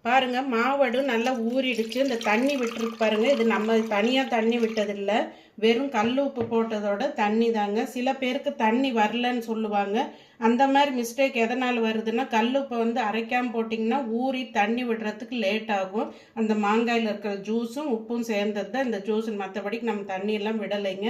பாருங்க மாவடு நல்லா ஊறிடுச்சு. இந்த தண்ணி விட்டுருக்கு பாருங்க. இது நம்ம தனியாக தண்ணி விட்டதில்லை, வெறும் கல் உப்பு போட்டதோட தண்ணி தாங்க. சில பேருக்கு தண்ணி வரலன்னு சொல்லுவாங்க. அந்த மாதிரி மிஸ்டேக் எதனால் வருதுன்னா, கல் உப்பை வந்து அரைக்காமல் போட்டிங்கன்னா ஊறி தண்ணி விடுறதுக்கு லேட் ஆகும். அந்த மாங்காயில் இருக்கிற ஜூஸும் உப்பும் சேர்ந்தது தான் இந்த ஜூஸ். மற்றபடிக்கு நம்ம தண்ணியெல்லாம் விடலைங்க.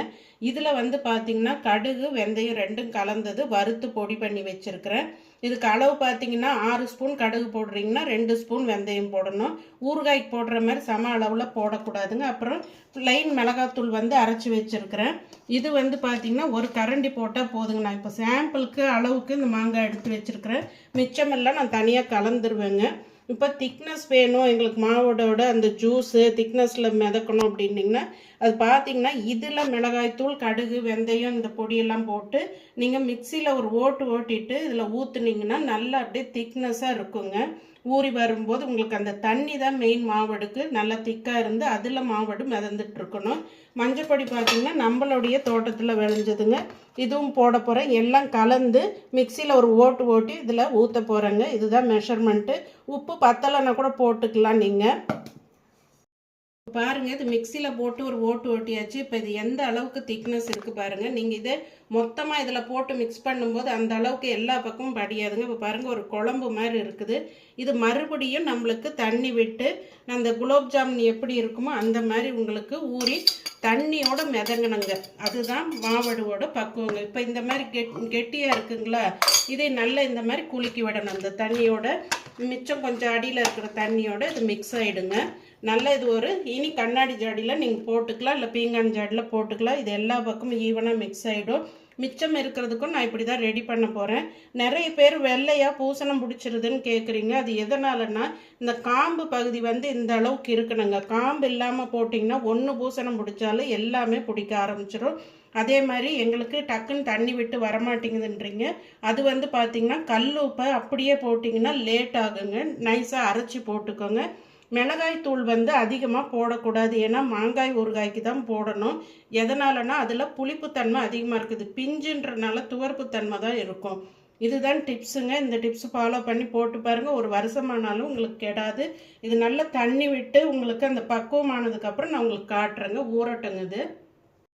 இதில் வந்து பார்த்திங்கன்னா கடுகு வெந்தயம் ரெண்டும் கலந்தது வறுத்து பொடி பண்ணி வச்சுருக்கிறேன். இதுக்கு அளவு பார்த்தீங்கன்னா 6 ஸ்பூன் கடுகு போடுறீங்கன்னா 2 ஸ்பூன் வெந்தயம் போடணும். ஊறுகாய்க்கு போடுற மாதிரி சம அளவில் போடக்கூடாதுங்க. அப்புறம் ப்ளைன் மிளகாத்தூள் வந்து அரைச்சி வச்சுருக்கிறேன். இது வந்து பார்த்திங்கன்னா ஒரு கரண்டி போட்டால் போதுங்க. நான் இப்போ சாம்பிளுக்கு அளவுக்கு இந்த மாங்காய் எடுத்து வச்சுருக்கிறேன். மிச்சமெல்லாம் நான் தனியாக கலந்துருவேங்க. இப்போ திக்னஸ் வேணும் எங்களுக்கு, மாவோட அந்த ஜூஸு திக்னஸில் மிதக்கணும் அப்படின்னிங்கன்னா அது பார்த்தீங்கன்னா இதில் மிளகாய்த்தூள் கடுகு வெந்தயம் இந்த பொடியெல்லாம் போட்டு நீங்கள் மிக்சியில் ஒரு ஓட்டிட்டு இதில் ஊற்றுனீங்கன்னா நல்லா அப்படியே திக்னஸாக இருக்குங்க. ஊறி வரும்போது உங்களுக்கு அந்த தண்ணி தான் மெயின் மாவடுக்கு நல்லா திக்காக இருந்து அதில் மாவடு மிதந்துட்டு இருக்கணும். மஞ்சப்பொடி பார்த்தீங்கன்னா நம்மளுடைய தோட்டத்தில் விளைஞ்சதுங்க. இதுவும் போட போகிறேன். எல்லாம் கலந்து மிக்சியில் ஒரு ஓட்டி இதில் ஊற்ற போகிறேங்க. இதுதான் மெஷர்மெண்ட்டு. உப்பு பத்தலைன்னா கூட போட்டுக்கலாம் நீங்கள். பாருங்கள், இது மிக்சியில் போட்டு ஒரு ஓட்டியாச்சு. இப்போ இது எந்த அளவுக்கு திக்னஸ் இருக்குது பாருங்கள். நீங்கள் இதை மொத்தமாக இதில் போட்டு மிக்ஸ் பண்ணும்போது அந்த அளவுக்கு எல்லா பக்கமும் படியாதுங்க. இப்போ பாருங்கள், ஒரு குழம்பு மாதிரி இருக்குது. இது மறுபடியும் நம்மளுக்கு தண்ணி விட்டு அந்த குலோப் ஜாமுன் எப்படி இருக்குமோ அந்த மாதிரி உங்களுக்கு ஊறி தண்ணியோட மிதங்கணுங்க. அதுதான் மாவடுவோட பக்குவங்க. இப்போ இந்த மாதிரி கெட்டியாக இருக்குங்களா, இதை நல்லா இந்த மாதிரி குலுக்கி விடணும். அந்த தண்ணியோட மிச்சம் கொஞ்சம் அடியில் இருக்கிற தண்ணியோட இது மிக்ஸ் ஆகிடுங்க. நல்லா இது ஒரு இனி கண்ணாடி ஜாடியில் நீங்கள் போட்டுக்கலாம், இல்லை பீங்கான் ஜாடியில் போட்டுக்கலாம். இது எல்லா பக்கமும் ஈவனாக மிக்ஸ் ஆகிடும். மிச்சம் இருக்கிறதுக்கும் நான் இப்படி தான் ரெடி பண்ண போகிறேன். நிறைய பேர் வெள்ளையாக பூசணம் பிடிச்சிருதுன்னு கேட்குறீங்க. அது எதனாலன்னா இந்த காம்பு பகுதி வந்து இந்த அளவுக்கு இருக்கணுங்க. காம்பு இல்லாமல் போட்டிங்கன்னா ஒன்று பூசணம் பிடிச்சாலும் எல்லாமே பிடிக்க ஆரம்பிச்சிடும். அதே மாதிரி எங்களுக்கு டக்குன்னு தண்ணி விட்டு வரமாட்டேங்குதுன்றீங்க. அது வந்து பார்த்திங்கன்னா கல் உப்பை அப்படியே போட்டிங்கன்னா லேட் ஆகுங்க. நைஸாக அரைச்சி போட்டுக்கோங்க. மிளகாய் தூள் வந்து அதிகமாக போடக்கூடாது, ஏன்னா மாங்காய் ஊறுகாய்க்கு தான் போடணும். எதனாலனா அதில் புளிப்புத்தன்மை அதிகமாக இருக்குது. பிஞ்சுன்றனால துவர்ப்புத்தன்மை தான் இருக்கும். இதுதான் டிப்ஸுங்க. இந்த டிப்ஸ் ஃபாலோ பண்ணி போட்டு பாருங்கள். ஒரு வருஷமானாலும் உங்களுக்கு கெடாது. இது நல்லா தண்ணி விட்டு உங்களுக்கு அந்த பக்குவமானதுக்கப்புறம் நான் உங்களுக்கு காட்டுறேங்க. ஊறட்டுங்க இது.